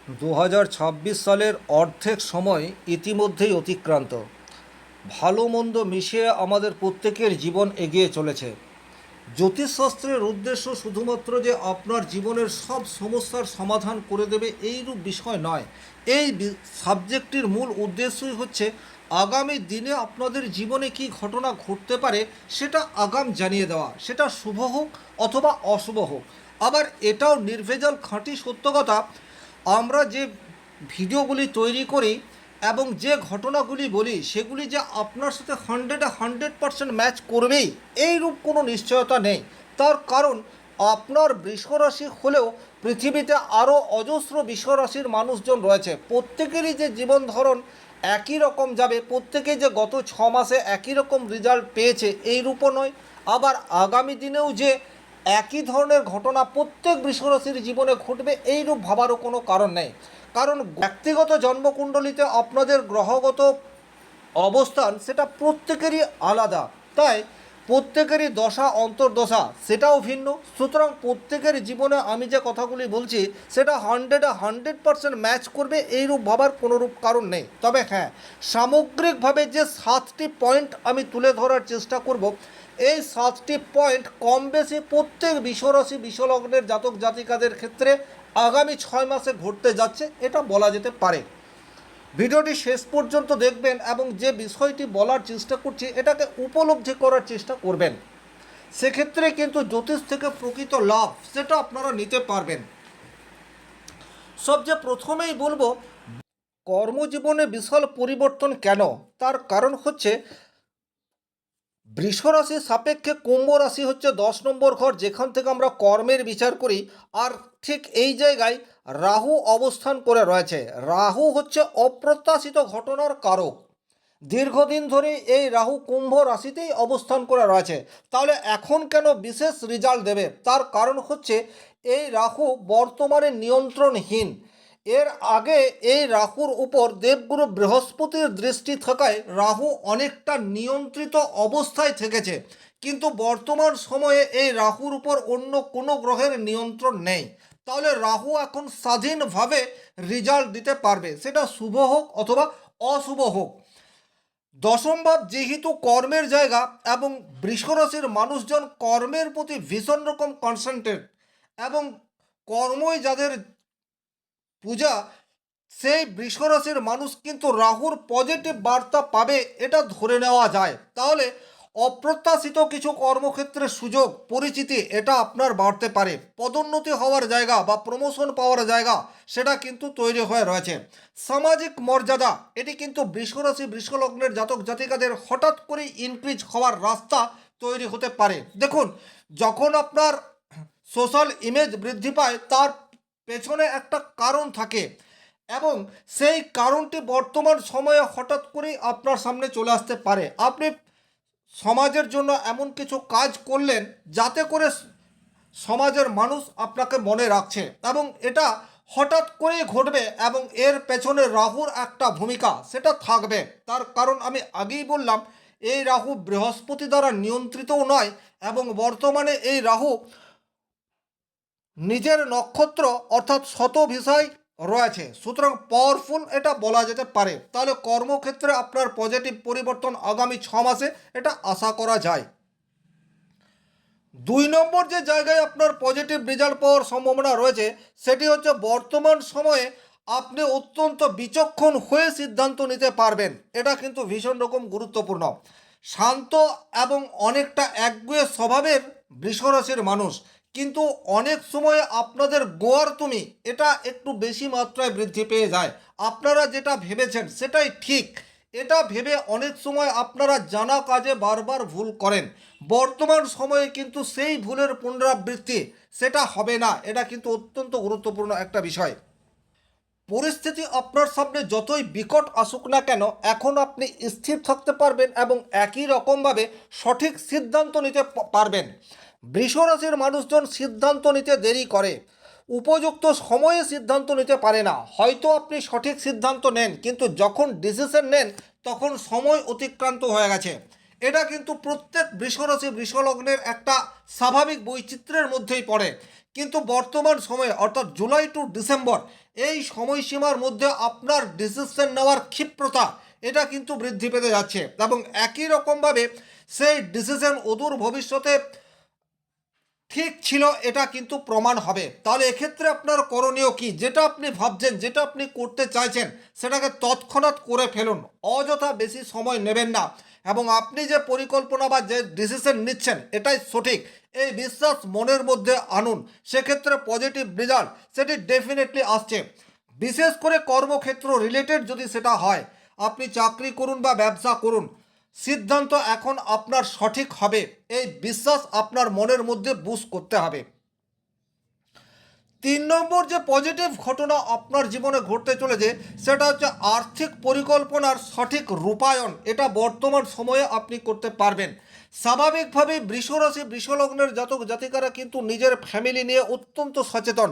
2026 সালের অর্ধেক সময় ইতিমধ্যেই অতিক্রান্ত। ভালো মন্দ মিশিয়ে আমাদের প্রত্যেকের জীবন এগিয়ে চলেছে। জ্যোতিষশাস্ত্রের উদ্দেশ্য শুধুমাত্র যে আপনার জীবনের সব সমস্যার সমাধান করে দেবে এইরূপ বিষয় নয়। এই সাবজেক্টটির মূল উদ্দেশ্যই হচ্ছে আগামী দিনে আপনাদের জীবনে কি ঘটনা ঘটতে পারে সেটা আগাম জানিয়ে দেওয়া, সেটা শুভ হোক অথবা অশুভ হোক। আবার এটাও নির্ভেজাল খাঁটি সত্য কথা, আমরা যে ভিডিওগুলি তৈরি করি এবং যে ঘটনাগুলি বলি সেগুলি যে আপনার সাথে 100% ম্যাচ করবেই এইরূপ কোনো নিশ্চয়তা নেই। তার কারণ আপনার বৃষরাশি হলেও পৃথিবীতে আরও অজস্র বৃষরাশির মানুষজন রয়েছে। প্রত্যেকেরই যে জীবন ধরন একই রকম যাবে, প্রত্যেকেই যে গত 6 মাসে একই রকম রেজাল্ট পেয়েছে এইরূপও নয়। আবার আগামী দিনেও যে একই ধরনের ঘটনা প্রত্যেক বৃষরাশির জীবনে ঘটবে এইরূপ ভাবারও কোনো কারণ নেই। কারণ ব্যক্তিগত জন্মকুণ্ডলিতে আপনাদের গ্রহগত অবস্থান সেটা প্রত্যেকেরই আলাদা, তাই প্রত্যেকেরই দশা অন্তর্দশা সেটাও ভিন্ন। সুতরাং প্রত্যেকের জীবনে আমি যে কথাগুলি বলছি সেটা 100% ম্যাচ করবে এইরূপ ভাবার কোনোরূপ কারণ নেই। তবে হ্যাঁ, সামগ্রিকভাবে যে 7টি পয়েন্ট আমি তুলে ধরার চেষ্টা করব, এই 7টি পয়েন্ট কম বেশি প্রত্যেক বিশ্বরাশি বিশ্বলগ্নের জাতক জাতিকাদের ক্ষেত্রে আগামী 6 মাসে ঘটতে যাচ্ছে এটা বলা যেতে পারে। ভিডিওটি শেষ পর্যন্ত দেখবেন এবং যে বিষয়টি বলার চেষ্টা করছি এটাকে উপলব্ধি করার চেষ্টা করবেন। সেক্ষেত্রে কিন্তু জ্যোতিষ থেকে প্রকৃত লাভ সেটা আপনারা নিতে পারবেন। সবচেয়ে প্রথমেই বলবো, কর্মজীবনে বিশাল পরিবর্তন কেন? তার কারণ হচ্ছে বৃষরাশি সাপেক্ষে কুম্ভ রাশি হচ্ছে 10 নম্বর ঘর, যেখান থেকে আমরা কর্মের বিচার করি। আর ঠিক এই জায়গায় রাহু অবস্থান করে রয়েছে। রাহু হচ্ছে অপ্রত্যাশিত ঘটনার কারক। দীর্ঘদিন ধরে এই রাহু কুম্ভ রাশিতেই অবস্থান করে রয়েছে। তাহলে এখন কেন বিশেষ রেজাল্ট দেবে? তার কারণ হচ্ছে এই রাহু বর্তমানে নিয়ন্ত্রণহীন। এর আগে এই রাহুর উপর দেবগুরু বৃহস্পতির দৃষ্টি থাকায় রাহু অনেকটা নিয়ন্ত্রিত অবস্থায় থেকেছে, কিন্তু বর্তমান সময়ে এই রাহুর উপর অন্য কোনো গ্রহের নিয়ন্ত্রণ নেই। তাহলে রাহু এখন স্বাধীনভাবে রেজাল্ট দিতে পারবে, সেটা শুভ হোক অথবা অশুভ হোক। দশম ভাব যেহেতু কর্মের জায়গা এবং বৃষরাশির মানুষজন কর্মের প্রতি ভীষণ রকম কনসেন্ট্রেট এবং কর্মই যাদের পূজা, সেই বৃষরাশির মানুষ কিন্তু রাহুর পজিটিভ বার্তা পাবে এটা ধরে নেওয়া যায়। তাহলে অপ্রত্যাশিত কিছু কর্মক্ষেত্রে সুযোগ পরিচিতি এটা আপনার বাড়তে পারে। পদোন্নতি হওয়ার জায়গা বা প্রমোশন পাওয়ার জায়গা সেটা কিন্তু তৈরি হয়ে রয়েছে। সামাজিক মর্যাদা এটি কিন্তু বৃষরাশি বৃষলগ্নের জাতক জাতিকাদের হঠাৎ করেই ইনক্রিজ হওয়ার রাস্তা তৈরি হতে পারে। দেখুন, যখন আপনার সোশ্যাল ইমেজ বৃদ্ধি পায় তার পেছনে একটা কারণ থাকে এবং সেই কারণটি বর্তমান সময়ে হঠাৎ করেই আপনার সামনে চলে আসতে পারে। আপনি সমাজের জন্য এমন কিছু কাজ করলেন যাতে করে সমাজের মানুষ আপনাকে মনে রাখছে এবং এটা হঠাৎ করেই ঘটবে এবং এর পেছনে রাহুর একটা ভূমিকা সেটা থাকবে। তার কারণ আমি আগেই বললাম, এই রাহু বৃহস্পতি দ্বারা নিয়ন্ত্রিতও নয় এবং বর্তমানে এই রাহু নিজের নক্ষত্র অর্থাৎ শতভিসায় রয়েছে। সুতরাং পাওয়ারফুল এটা বলা যেতে পারে। তাহলে কর্মক্ষেত্রে আপনার পজিটিভ পরিবর্তন আগামী 6 মাসে এটা আশা করা যায়। 2 নম্বর যে জায়গায় আপনার পজিটিভ রেজাল্ট পাওয়ার সম্ভাবনা রয়েছে সেটি হচ্ছে বর্তমান সময়ে আপনি অত্যন্ত বিচক্ষণ হয়ে সিদ্ধান্ত নিতে পারবেন। এটা কিন্তু ভীষণ রকম গুরুত্বপূর্ণ। শান্ত এবং অনেকটা একগুঁয়ে স্বভাবের বৃষরাশির মানুষ, কিন্তু অনেক সময় আপনাদের গোয়ার তুমি এটা একটু বেশি মাত্রায় বৃদ্ধি পেয়ে যায়। আপনারা যেটা ভেবেছেন সেটাই ঠিক, এটা ভেবে অনেক সময় আপনারা জানা কাজে বারবার ভুল করেন। বর্তমান সময়ে কিন্তু সেই ভুলের পুনরাবৃত্তি সেটা হবে না। এটা কিন্তু অত্যন্ত গুরুত্বপূর্ণ একটা বিষয়। পরিস্থিতি আপনার সামনে যতই বিকট আসুক না কেন এখন আপনি স্থির থাকতে পারবেন এবং একই রকমভাবে সঠিক সিদ্ধান্ত নিতে পারবেন। বৃষরাশির মানুষজন সিদ্ধান্ত নিতে দেরি করে, উপযুক্ত সময়ে সিদ্ধান্ত নিতে পারে না। হয়তো আপনি সঠিক সিদ্ধান্ত নেন কিন্তু যখন ডিসিশন নেন তখন সময় অতিক্রান্ত হয়ে গেছে। এটা কিন্তু প্রত্যেক বৃষরাশি বৃষলগ্নের একটা স্বাভাবিক বৈচিত্র্যের মধ্যেই পড়ে। কিন্তু বর্তমান সময়ে অর্থাৎ জুলাই টু ডিসেম্বর এই সময়সীমার মধ্যে আপনার ডিসিশন নেওয়ার ক্ষিপ্রতা এটা কিন্তু বৃদ্ধি পেতে যাচ্ছে এবং একই রকমভাবে সেই ডিসিশন অদূর ভবিষ্যতে ঠিক ছিল এটা কিন্তু প্রমাণ হবে। তাহলে এক্ষেত্রে আপনার করণীয় কি? যেটা আপনি ভাবছেন, যেটা আপনি করতে চাইছেন, সেটাকে তৎক্ষণাৎ করে ফেলুন, অযথা বেশি সময় নেবেন না। এবং আপনি যে পরিকল্পনা বা যে ডিসিশন নিচ্ছেন এটাই সঠিক, এই বিশ্বাস মনের মধ্যে আনুন। সেক্ষেত্রে পজিটিভ রেজাল্ট সেটি ডেফিনেটলি আসছে। বিশেষ করে কর্মক্ষেত্র রিলেটেড যদি সেটা হয়, আপনি চাকরি করুন বা ব্যবসা করুন, সিদ্ধান্ত এখন আপনার সঠিক হবে, এই বিশ্বাস আপনার মনের মধ্যে বুস্ট করতে হবে। 3 নম্বর যে পজিটিভ ঘটনা আপনার জীবনে ঘটতে চলেছে সেটা হচ্ছে আর্থিক পরিকল্পনার সঠিক রূপায়ণ। এটা বর্তমান সময়ে আপনি করতে পারবেন। স্বাভাবিকভাবেই বৃষরাশি বৃষলগ্নের জাতক জাতিকারা কিন্তু নিজের ফ্যামিলি নিয়ে অত্যন্ত সচেতন,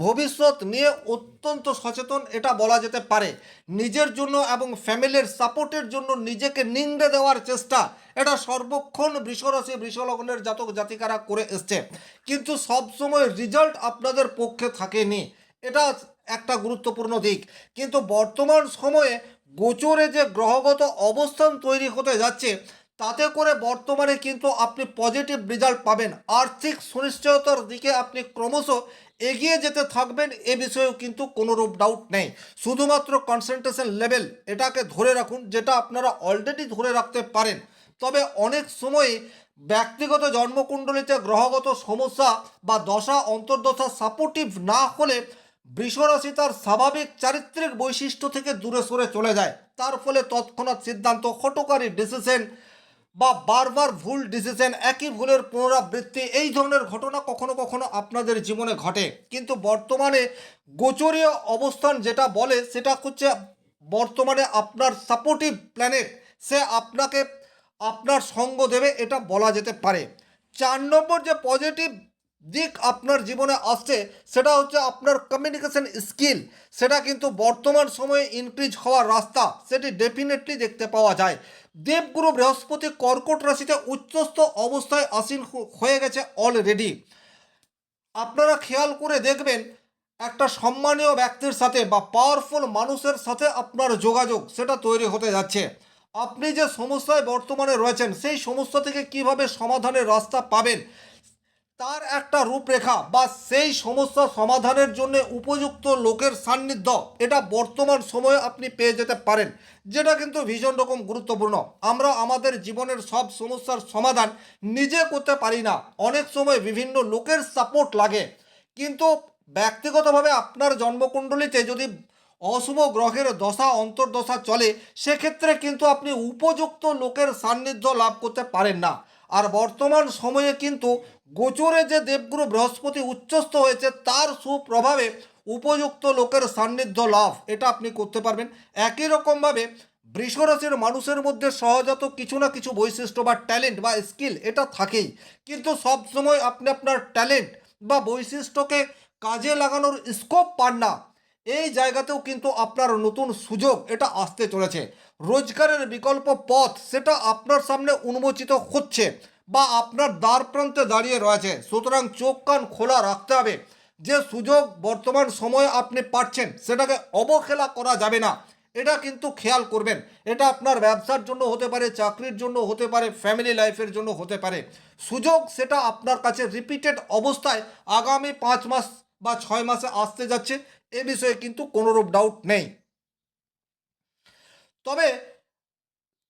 ভবিষ্যৎ নিয়ে অত্যন্ত সচেতন এটা বলা যেতে পারে। নিজের জন্য এবং ফ্যামিলির সাপোর্টের জন্য নিজেকে নিংড়ে দেওয়ার চেষ্টা এটা সর্বক্ষণ বৃষরাশি বৃষলগ্নের জাতক জাতিকারা করে এসছে, কিন্তু সবসময় রেজাল্ট আপনাদের পক্ষে থাকেনি। এটা একটা গুরুত্বপূর্ণ দিক। কিন্তু বর্তমান সময়ে গোচরে যে গ্রহগত অবস্থান তৈরি হতে যাচ্ছে তাতে করে বর্তমানে কিন্তু আপনি পজিটিভ রেজাল্ট পাবেন। আর্থিক সুনিশ্চয়তার দিকে আপনি ক্রমশ এগিয়ে যেতে থাকবেন, এ বিষয়েও কিন্তু কোনোরূপ ডাউট নেই। শুধুমাত্র কনসেন্ট্রেশন লেভেল এটাকে ধরে রাখুন, যেটা আপনারা অলরেডি ধরে রাখতে পারেন। তবে অনেক সময় ব্যক্তিগত জন্মকুণ্ডলিতে গ্রহগত সমস্যা বা দশা অন্তর্দশা সাপোর্টিভ না হলে বৃষরাশি তার স্বাভাবিক চারিত্রিক বৈশিষ্ট্য থেকে দূরে সরে চলে যায়। তার ফলে তৎক্ষণাৎ সিদ্ধান্ত, হঠকারী ডিসিশন বা বারবার ভুল ডিসিশন, একই ভুলের পুনরাবৃত্তি, এই ধরনের ঘটনা কখনো কখনো আপনাদের জীবনে ঘটে। কিন্তু বর্তমানে গোচরীয় অবস্থান যেটা বলে সেটা হচ্ছে বর্তমানে আপনার সাপোর্টিভ প্ল্যানেট সে আপনাকে আপনার সঙ্গ দেবে, এটা বলা যেতে পারে। 4 নম্বর যে পজিটিভ দিক আপনার জীবনে আসছে সেটা হচ্ছে আপনার কমিউনিকেশন স্কিল, সেটা কিন্তু বর্তমান সময়ে ইনক্রিজ হওয়ার রাস্তা সেটি ডেফিনেটলি দেখতে পাওয়া যায়। দেবগুরু বৃহস্পতি কর্কট রাশিতে উচ্চস্থ অবস্থায় আসীন হয়ে গেছে অলরেডি। আপনারা খেয়াল করে দেখবেন একটা সম্মানীয় ব্যক্তির সাথে বা পাওয়ারফুল মানুষের সাথে আপনার যোগাযোগ সেটা তৈরি হতে যাচ্ছে। আপনি যে সমস্যায় বর্তমানে রয়েছেন সেই সমস্যা থেকে কিভাবে সমাধানের রাস্তা পাবেন তার একটা রূপরেখা বা সেই সমস্যা সমাধানের জন্য উপযুক্ত লোকের সান্নিধ্য এটা বর্তমান সময়ে আপনি পেয়ে যেতে পারেন, যেটা কিন্তু ভীষণ রকম গুরুত্বপূর্ণ। আমরা আমাদের জীবনের সব সমস্যার সমাধান নিজে করতে পারি না, অনেক সময় বিভিন্ন লোকের সাপোর্ট লাগে। কিন্তু ব্যক্তিগতভাবে আপনার জন্মকুণ্ডলিতে যদি অশুভ গ্রহের দশা অন্তর্দশা চলে সেক্ষেত্রে কিন্তু আপনি উপযুক্ত লোকের সান্নিধ্য লাভ করতে পারেন না। আর বর্তমান সময়ে কিন্তু গোচরে যে দেবগুরু বৃহস্পতি উচ্চস্থ হয়েছে তার সুপ্রভাবে উপযুক্ত লোকের সান্নিধ্য লাভ এটা আপনি করতে পারবেন। একই রকমভাবে বৃষরাশির মানুষের মধ্যে সহজাত কিছু না কিছু বৈশিষ্ট্য বা ট্যালেন্ট বা স্কিল এটা থাকেই, কিন্তু সবসময় আপনি আপনার ট্যালেন্ট বা বৈশিষ্ট্যকে কাজে লাগানোর স্কোপ পান না। এই জায়গাতেও কিন্তু আপনার নতুন সুযোগ এটা আসতে চলেছে। রোজগারের বিকল্প পথ সেটা আপনার সামনে উন্মোচিত হচ্ছে বা আপনার দ্বার প্রান্তে দাঁড়িয়ে রয়েছে। সুতরাং চোখ কান খোলা রাখতে হবে। যে সুযোগ বর্তমান সময়ে আপনি পাচ্ছেন সেটাকে অবহেলা করা যাবে না, এটা কিন্তু খেয়াল করবেন। এটা আপনার ব্যবসার জন্য হতে পারে, চাকরির জন্য হতে পারে, ফ্যামিলি লাইফের জন্য হতে পারে। সুযোগ সেটা আপনার কাছে রিপিটেড অবস্থায় আগামী 5 মাস বা 6 মাসে আসতে যাচ্ছে, এ বিষয়ে কিন্তু কোনোরূপ ডাউট নেই। তবে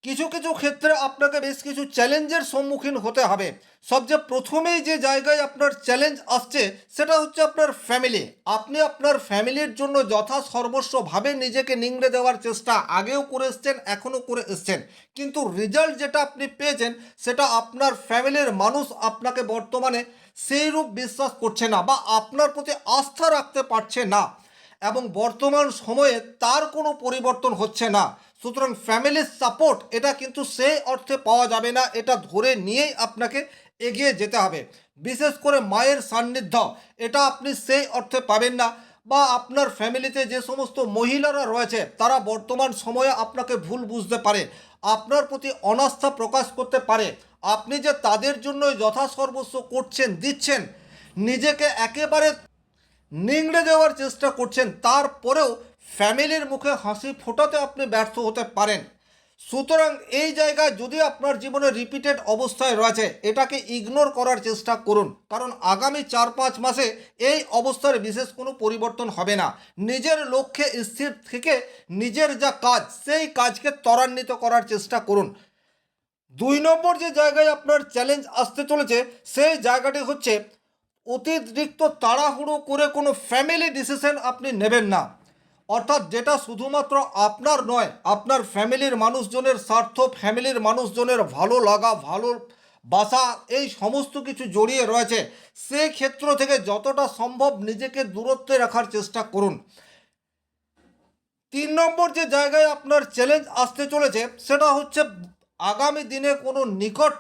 কিছু কিছু ক্ষেত্রে আপনাকে বেশ কিছু চ্যালেঞ্জের সম্মুখীন হতে হবে। সবচেয়ে প্রথমেই যে জায়গায় আপনার চ্যালেঞ্জ আসছে সেটা হচ্ছে আপনার ফ্যামিলি। আপনি আপনার ফ্যামিলির জন্য যথা সর্বস্বভাবে নিজেকে নিংড়ে দেওয়ার চেষ্টা আগেও করে এসছেন, এখনও করে এসছেন, কিন্তু রেজাল্ট যেটা আপনি পেয়েছেন সেটা আপনার ফ্যামিলির মানুষ আপনাকে বর্তমানে সেই রূপ বিশ্বাস করছে না বা আপনার প্রতি আস্থা রাখতে পারছে না এবং বর্তমান সময়ে তার কোনো পরিবর্তন হচ্ছে না। সুতরাং ফ্যামিলির সাপোর্ট এটা কিন্তু সেই অর্থে পাওয়া যাবে না, এটা ধরে নিয়েই আপনাকে এগিয়ে যেতে হবে। বিশেষ করে মায়ের সান্নিধ্য এটা আপনি সেই অর্থে পাবেন না। বা আপনার ফ্যামিলিতে যে সমস্ত মহিলারা রয়েছে তারা বর্তমান সময়ে আপনাকে ভুল বুঝতে পারে, আপনার প্রতি অনাস্থা প্রকাশ করতে পারে। আপনি যে তাদের জন্যই যথাসর্বস্ব করছেন, দিচ্ছেন, নিজেকে একেবারে নিংড়ে দেওয়ার চেষ্টা করছেন, তারপরেও ফ্যামিলির মুখে হাসি ফোটাতে আপনি ব্যর্থ হতে পারেন। সুতরাং এই জায়গায় যদি আপনার জীবনে রিপিটেড অবস্থায় রয়েছে, এটাকে ইগনোর করার চেষ্টা করুন, কারণ আগামী 4-5 মাসে এই অবস্থার বিশেষ কোনো পরিবর্তন হবে না। নিজের লক্ষ্যে স্থির থেকে নিজের যা কাজ, সেই কাজকে ত্বরান্বিত করার চেষ্টা করুন। 2 নম্বর যে জায়গায় আপনার চ্যালেঞ্জ আসতে চলেছে, সেই জায়গাটি হচ্ছে অতিরিক্ত তাড়াহুড়ো করে কোনো ফ্যামিলি ডিসিশন আপনি নেবেন না। অর্থাৎ যেটা শুধুমাত্র আপনার নয়, আপনার ফ্যামিলির মানুষজনের স্বার্থ, ফ্যামিলির মানুষজনের ভালো লাগা, ভালো বাসা, এই সমস্ত কিছু জড়িয়ে রয়েছে, সেই ক্ষেত্র থেকে যতটা সম্ভব নিজেকে দূরত্বে রাখার চেষ্টা করুন। 3 নম্বর যে জায়গায় আপনার চ্যালেঞ্জ আসতে চলেছে, সেটা হচ্ছে আগামী দিনে কোনো নিকট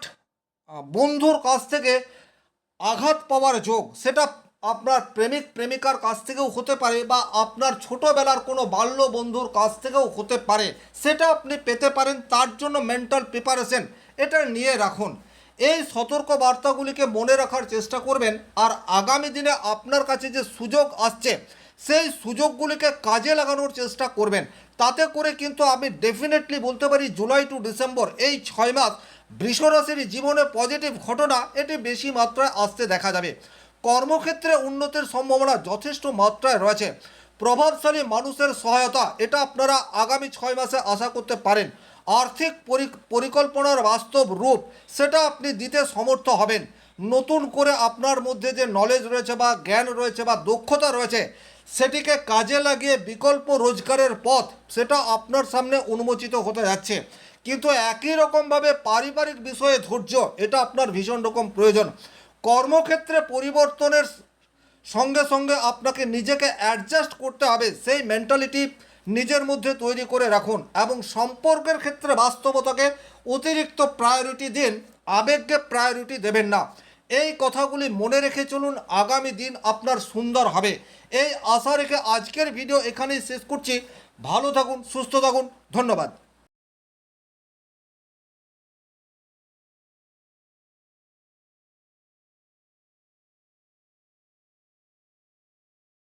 বন্ধুর কাছ থেকে আঘাত পাওয়ার যোগ। সেটা আপনার প্রেমিক প্রেমিকার কাছ থেকেও হতে পারে, বা আপনার ছোটোবেলার কোনো বাল্য বন্ধুর কাছ থেকেও হতে পারে, সেটা আপনি পেতে পারেন। তার জন্য মেন্টাল প্রিপারেশন এটা নিয়ে রাখুন। এই সতর্ক বার্তাগুলিকে মনে রাখার চেষ্টা করবেন, আর আগামী দিনে আপনার কাছে যে সুযোগ আসছে, সেই সুযোগগুলিকে কাজে লাগানোর চেষ্টা করবেন। তাতে করে কিন্তু আমি ডেফিনেটলি বলতে পারি জুলাই টু ডিসেম্বর এই 6 মাস বৃষরাশির জীবনে পজিটিভ ঘটনা এটি বেশি মাত্রায় আসতে দেখা যাবে। কর্মক্ষেত্রে উন্নতির সম্ভাবনা যথেষ্ট মাত্রায় রয়েছে। প্রভাবশালী মানুষের সহায়তা এটা আপনারা আগামী 6 মাসে আশা করতে পারেন। আর্থিক পরিকল্পনার বাস্তব রূপ সেটা আপনি দিতে সমর্থ হবেন। নতুন করে আপনার মধ্যে যে নলেজ রয়েছে বা জ্ঞান রয়েছে বা দক্ষতা রয়েছে, সেটিকে কাজে লাগিয়ে বিকল্প রোজগারের পথ সেটা আপনার সামনে উন্মোচিত হতে যাচ্ছে। কিন্তু একই রকমভাবে পারিবারিক বিষয়ে ধৈর্য এটা আপনার ভীষণ রকম প্রয়োজন। কর্মক্ষেত্রে পরিবর্তনের সঙ্গে সঙ্গে আপনাকে নিজেকে অ্যাডজাস্ট করতে হবে, সেই মেন্টালিটি নিজের মধ্যে তৈরি করে রাখুন। এবং সম্পর্কের ক্ষেত্রে বাস্তবতাকে অতিরিক্ত প্রায়োরিটি দিন, আবেগকে প্রায়োরিটি দেবেন না। এই কথাগুলি মনে রেখে চলুন, আগামী দিন আপনার সুন্দর হবে। এই আশা রেখে আজকের ভিডিও এখানেই শেষ করছি। ভালো থাকুন, সুস্থ থাকুন, ধন্যবাদ।